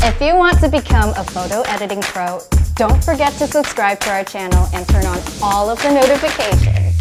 If you want to become a photo editing pro, don't forget to subscribe to our channel and turn on all of the notifications.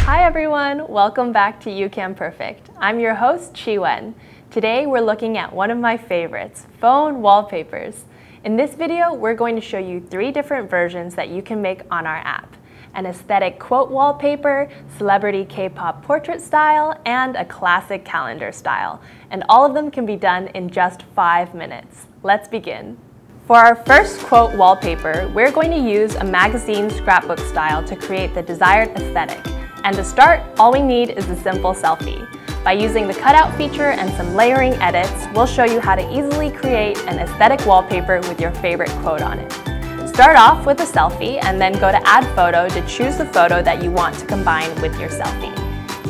Hi everyone, welcome back to YouCam Perfect. I'm your host, Chi Wen. Today we're looking at one of my favorites, phone wallpapers. In this video, we're going to show you 3 different versions that you can make on our app. An aesthetic quote wallpaper, celebrity K-pop portrait style, and a classic calendar style. And all of them can be done in just 5 minutes. Let's begin. For our first quote wallpaper, we're going to use a magazine scrapbook style to create the desired aesthetic. And to start, all we need is a simple selfie. By using the cutout feature and some layering edits, we'll show you how to easily create an aesthetic wallpaper with your favorite quote on it. Start off with a selfie and then go to Add Photo to choose the photo that you want to combine with your selfie.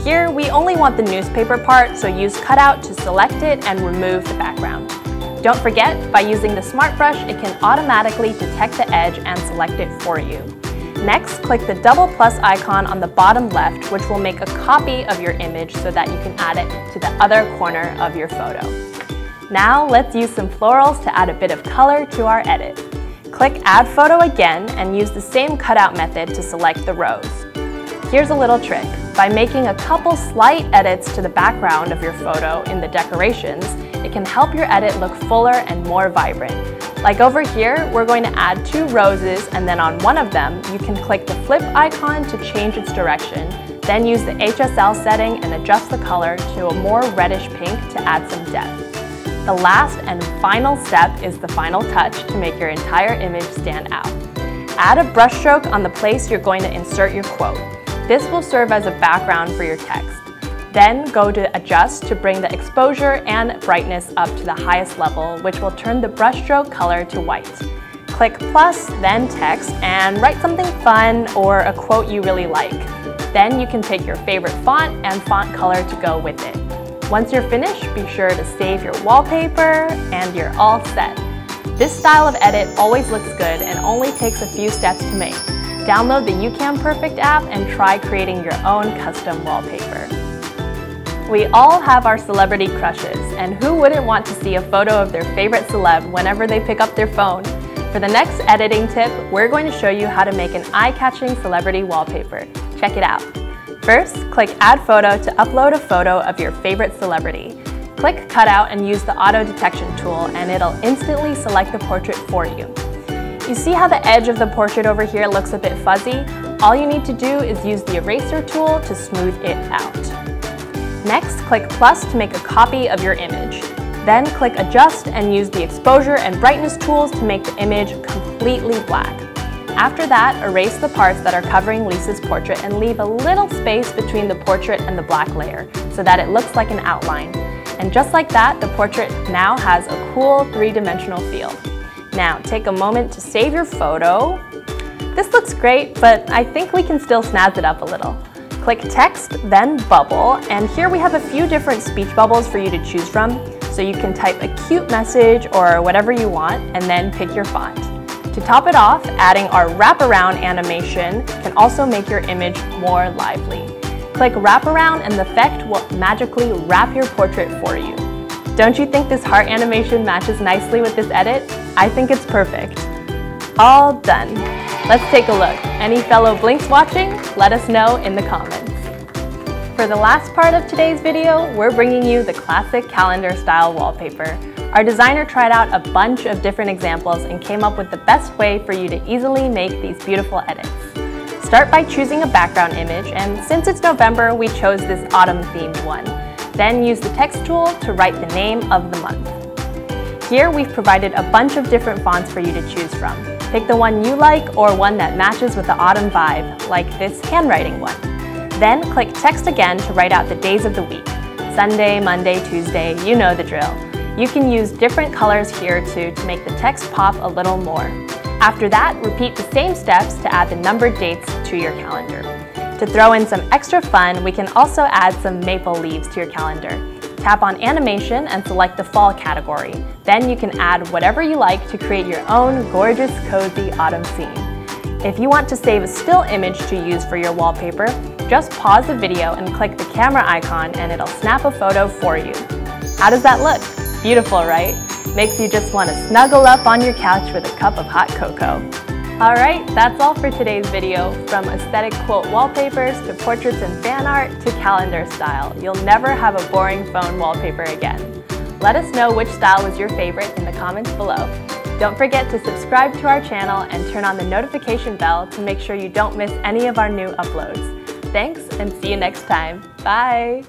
Here, we only want the newspaper part, so use Cutout to select it and remove the background. Don't forget, by using the Smart Brush, it can automatically detect the edge and select it for you. Next, click the double plus icon on the bottom left, which will make a copy of your image so that you can add it to the other corner of your photo. Now, let's use some florals to add a bit of color to our edit. Click Add Photo again and use the same cutout method to select the rose. Here's a little trick. By making a couple slight edits to the background of your photo in the decorations, it can help your edit look fuller and more vibrant. Like over here, we're going to add 2 roses, and then on one of them, you can click the flip icon to change its direction, then use the HSL setting and adjust the color to a more reddish pink to add some depth. The last and final step is the final touch to make your entire image stand out. Add a brushstroke on the place you're going to insert your quote. This will serve as a background for your text. Then go to Adjust to bring the exposure and brightness up to the highest level, which will turn the brushstroke color to white. Click plus, then text, and write something fun or a quote you really like. Then you can pick your favorite font and font color to go with it. Once you're finished, be sure to save your wallpaper and you're all set. This style of edit always looks good and only takes a few steps to make. Download the YouCam Perfect app and try creating your own custom wallpaper. We all have our celebrity crushes, and who wouldn't want to see a photo of their favorite celeb whenever they pick up their phone? For the next editing tip, we're going to show you how to make an eye-catching celebrity wallpaper. Check it out. First, click Add Photo to upload a photo of your favorite celebrity. Click Cutout and use the Auto Detection tool, and it'll instantly select the portrait for you. You see how the edge of the portrait over here looks a bit fuzzy? All you need to do is use the eraser tool to smooth it out. Next, click plus to make a copy of your image. Then click Adjust and use the exposure and brightness tools to make the image completely black. After that, erase the parts that are covering Lisa's portrait and leave a little space between the portrait and the black layer so that it looks like an outline. And just like that, the portrait now has a cool 3-dimensional feel. Now, take a moment to save your photo. This looks great, but I think we can still snazz it up a little. Click Text, then Bubble, and here we have a few different speech bubbles for you to choose from, so you can type a cute message or whatever you want, and then pick your font. To top it off, adding our wraparound animation can also make your image more lively. Click Wraparound and the effect will magically wrap your portrait for you. Don't you think this heart animation matches nicely with this edit? I think it's perfect. All done. Let's take a look. Any fellow Blinks watching? Let us know in the comments. For the last part of today's video, we're bringing you the classic calendar style wallpaper. Our designer tried out a bunch of different examples and came up with the best way for you to easily make these beautiful edits. Start by choosing a background image, and since it's November, we chose this autumn-themed one. Then use the text tool to write the name of the month. Here we've provided a bunch of different fonts for you to choose from. Pick the one you like or one that matches with the autumn vibe, like this handwriting one. Then click Text again to write out the days of the week. Sunday, Monday, Tuesday, you know the drill. You can use different colors here too to make the text pop a little more. After that, repeat the same steps to add the numbered dates to your calendar. To throw in some extra fun, we can also add some maple leaves to your calendar. Tap on Animation and select the Fall category. Then you can add whatever you like to create your own gorgeous, cozy autumn scene. If you want to save a still image to use for your wallpaper, just pause the video and click the camera icon and it'll snap a photo for you. How does that look? Beautiful, right? Makes you just want to snuggle up on your couch with a cup of hot cocoa. Alright, that's all for today's video. From aesthetic quote wallpapers to portraits and fan art to calendar style, you'll never have a boring phone wallpaper again. Let us know which style was your favorite in the comments below. Don't forget to subscribe to our channel and turn on the notification bell to make sure you don't miss any of our new uploads. Thanks, and see you next time. Bye!